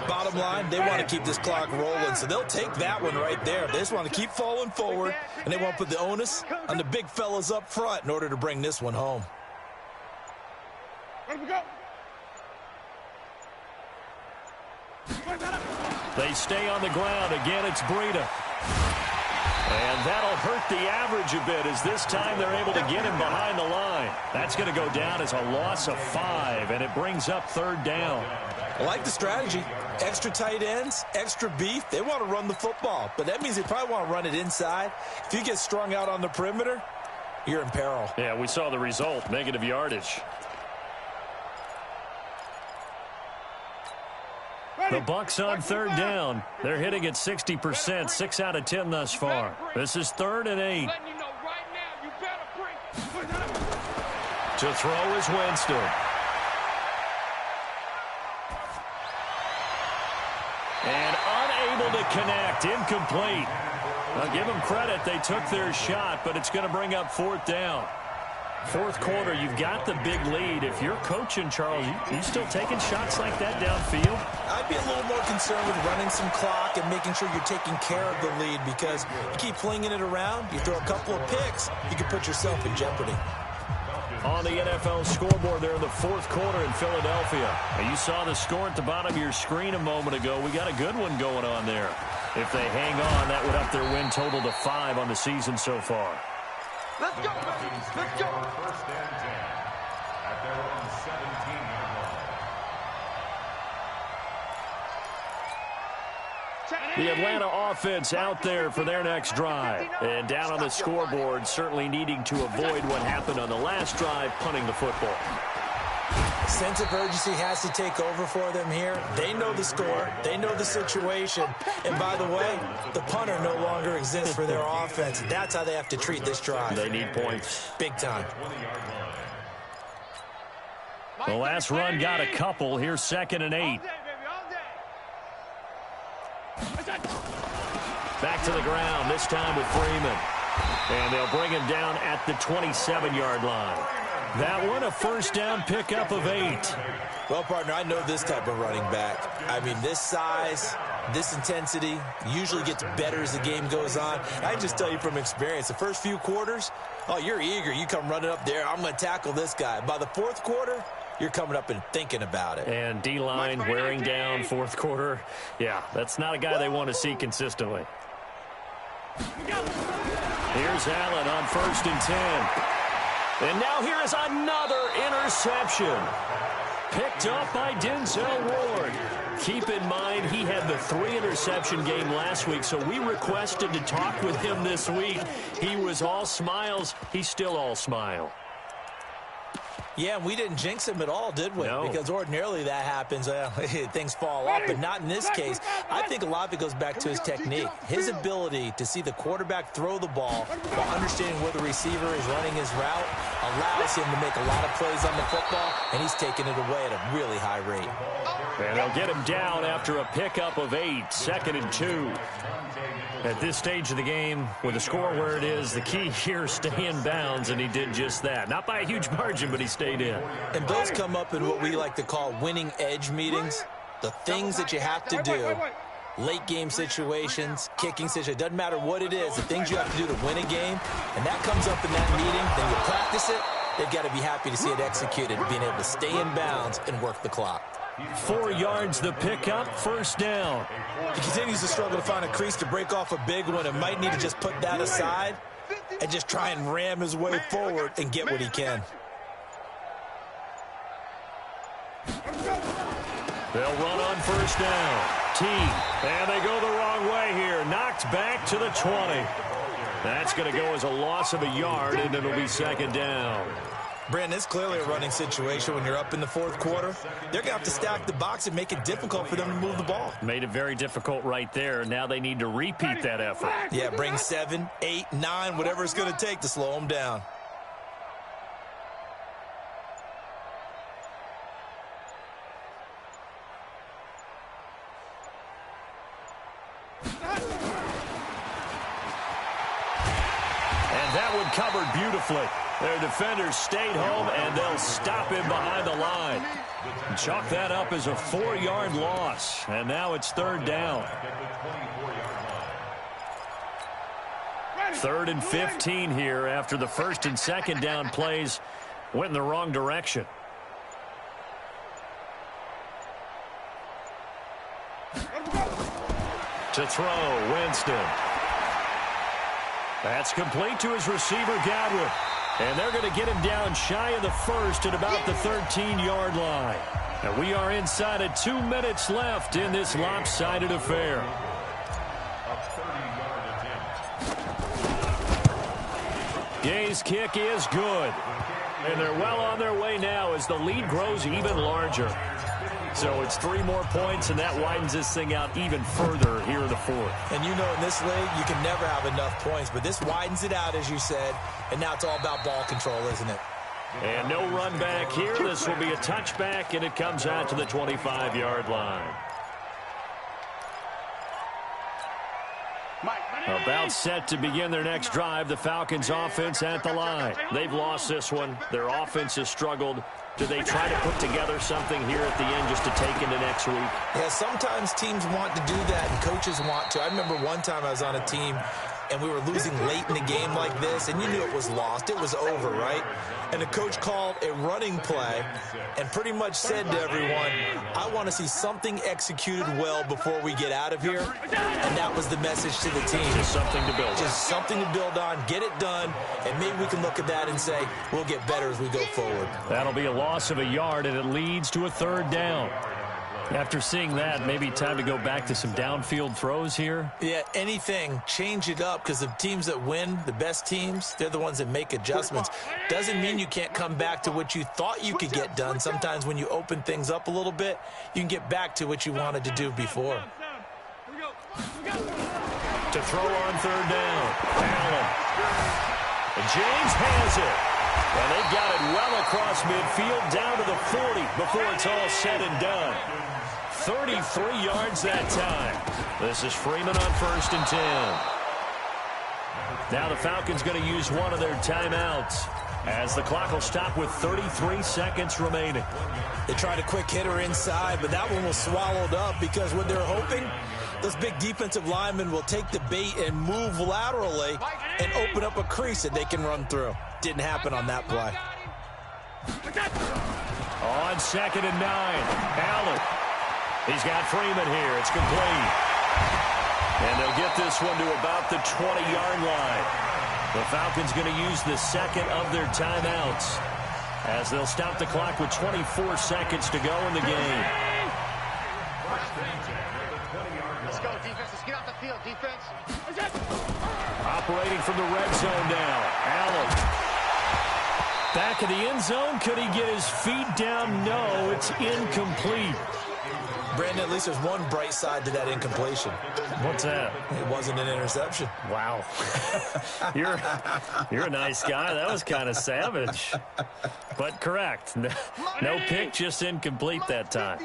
Bottom line, they want to keep this clock rolling, so they'll take that one right there. They just want to keep falling forward, and they want to put the onus on the big fellas up front in order to bring this one home. Where do we go? They stay on the ground. Again, it's Breida. And that'll hurt the average a bit as this time they're able to get him behind the line. That's going to go down as a loss of 5, and it brings up third down. I like the strategy. Extra tight ends, extra beef. They want to run the football, but that means they probably want to run it inside. If you get strung out on the perimeter, you're in peril. Yeah, we saw the result, negative yardage. The Bucs on third down. They're hitting at 60%, 6 out of 10 thus far. This is 3rd and 8. To throw is Winston. And unable to connect, incomplete. I'll give them credit. They took their shot, but it's going to bring up 4th down. 4th quarter, you've got the big lead. If you're coaching, Charles, you still taking shots like that downfield? I'd be a little more concerned with running some clock and making sure you're taking care of the lead, because you keep flinging it around, you throw a couple of picks, you can put yourself in jeopardy. On the NFL scoreboard there in the 4th quarter in Philadelphia. And you saw the score at the bottom of your screen a moment ago. We got a good one going on there. If they hang on, that would up their win total to 5 on the season so far. Let's go, baby. Let's go. First and 10 at their own 17-yard line. The Atlanta offense out there for their next drive. And down on the scoreboard, certainly needing to avoid what happened on the last drive, punting the football. Sense of urgency has to take over for them here. They know the score. They know the situation. And by the way, the punter no longer exists for their offense. That's how they have to treat this drive. They need points. Big time. The last run got a couple. Here's 2nd and 8. Back to the ground, this time with Freeman. And they'll bring him down at the 27-yard line. That one, a first down pickup of 8. Well, partner, I know this type of running back. I mean, this size, this intensity usually gets better as the game goes on. I can just tell you from experience, the first few quarters, oh, you're eager. You come running up there, I'm going to tackle this guy. By the 4th quarter, you're coming up and thinking about it. And D-line wearing down 4th quarter. Yeah, that's not a guy they want to see consistently. Here's Allen on 1st and 10. And now here is another interception. Picked up by Denzel Ward. Keep in mind, he had the 3-interception game last week, so we requested to talk with him this week. He was all smiles. He's still all smile. Yeah, we didn't jinx him at all, did we? No. Because ordinarily that happens. Things fall off, but not in this case. I think a lot of it goes back to his technique. His ability to see the quarterback throw the ball while understanding where the receiver is running his route allows him to make a lot of plays on the football, and he's taking it away at a really high rate. And they'll get him down after a pickup of 8, 2nd and 2. At this stage of the game, with the score where it is, the key here, stay in bounds, and he did just that. Not by a huge margin, but he stayed in. And those come up in what we like to call winning edge meetings. The things that you have to do, late game situations, kicking situations, doesn't matter what it is, the things you have to do to win a game, and that comes up in that meeting, then you practice it, they've got to be happy to see it executed, being able to stay in bounds and work the clock. 4 yards the pickup, first down. He continues to struggle to find a crease to break off a big one and might need to just put that aside and just try and ram his way forward and get what he can. They'll run on first down. T, and they go the wrong way here. Knocked back to the 20. That's going to go as a loss of a yard, and it'll be 2nd down. Brandon, it's clearly a running situation when you're up in the 4th quarter. They're going to have to stack the box and make it difficult for them to move the ball. Made it very difficult right there. Now they need to repeat that effort. Yeah, bring 7, 8, 9, whatever it's going to take to slow them down. And that one covered beautifully. Their defenders stayed home, and they'll stop him behind the line. Chalk that up as a 4-yard loss, and now it's 3rd down. 3rd and 15 here after the 1st and 2nd down plays went in the wrong direction. To throw, Winston. That's complete to his receiver, Godwin. And they're going to get him down shy of the first at about the 13-yard line. And we are inside of 2 minutes left in this lopsided affair. A 30-yard attempt. Gay's kick is good. And they're well on their way now as the lead grows even larger. So it's 3 more points, and that widens this thing out even further here in the fourth. And you know in this league, you can never have enough points, but this widens it out, as you said, and now it's all about ball control, isn't it? And no run back here. This will be a touchback, and it comes out to the 25-yard line. About set to begin their next drive, the Falcons offense at the line. They've lost this one. Their offense has struggled. Do they try to put together something here at the end just to take into next week? Yeah, sometimes teams want to do that and coaches want to. I remember one time I was on a team and we were losing late in the game like this, and you knew it was lost. It was over, right? And the coach called a running play and pretty much said to everyone, I want to see something executed well before we get out of here. And that was the message to the team. Just something to build on. Just something to build on, get it done, and maybe we can look at that and say, we'll get better as we go forward. That'll be a loss of a yard, and it leads to a 3rd down. After seeing that, maybe time to go back to some downfield throws here? Yeah, anything. Change it up, because the teams that win, the best teams, they're the ones that make adjustments. Doesn't mean you can't come back to what you thought you could get done. Sometimes when you open things up a little bit, you can get back to what you wanted to do before. To throw on 3rd down, Allen. And James has it. And they've got it well across midfield down to the 40 before it's all said and done. 33 yards that time. This is Freeman on 1st and 10. Now the Falcons going to use one of their timeouts as the clock will stop with 33 seconds remaining. They tried a quick hitter inside, but that one was swallowed up because what they're hoping, those big defensive linemen will take the bait and move laterally and open up a crease that they can run through. Didn't happen on that play. On 2nd and 9, Allen. He's got Freeman here. It's complete. And they'll get this one to about the 20-yard line. The Falcons going to use the second of their timeouts as they'll stop the clock with 24 seconds to go in the game. Let's go, defense. Let's get off the field, defense. Operating from the red zone now, Allen. Back of the end zone. Could he get his feet down? No, it's incomplete. Brandon, at least there's one bright side to that incompletion. What's that? It wasn't an interception. Wow. You're a nice guy. That was kind of savage. But correct. No pick, just incomplete that time.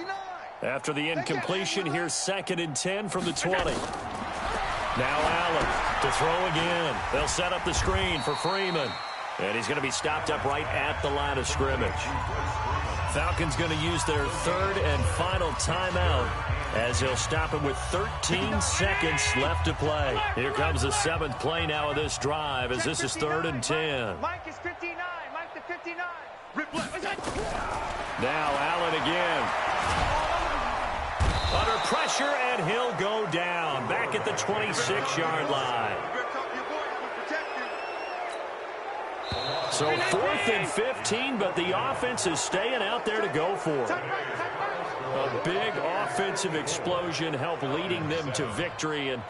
After the incompletion, here's 2nd and 10 from the 20. Now Allen to throw again. They'll set up the screen for Freeman. And he's going to be stopped up right at the line of scrimmage. Falcons going to use their 3rd and final timeout as they'll stop it with 13 seconds left to play. Here comes the 7th play now of this drive as this is 3rd and 10. Mike is 59. Mike to 59. Now Allen again. Under pressure, and he'll go down. Back at the 26-yard line. So 4th and 15, but the offense is staying out there to go for it. A big offensive explosion helped leading them to victory. And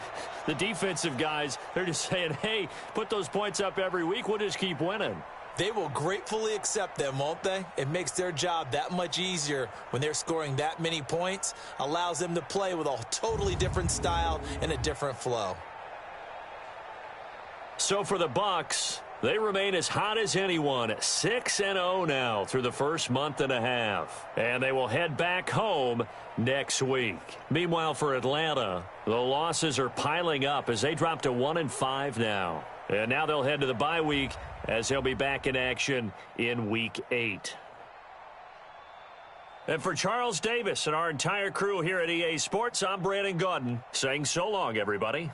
the defensive guys, they're just saying, hey, put those points up every week. We'll just keep winning. They will gratefully accept them, won't they? It makes their job that much easier when they're scoring that many points. Allows them to play with a totally different style and a different flow. So for the Bucs, they remain as hot as anyone, 6-0 now through the first month and a half. And they will head back home next week. Meanwhile, for Atlanta, the losses are piling up as they drop to 1-5 now. And now they'll head to the bye week as they'll be back in action in Week 8. And for Charles Davis and our entire crew here at EA Sports, I'm Brandon Gaudin saying so long, everybody.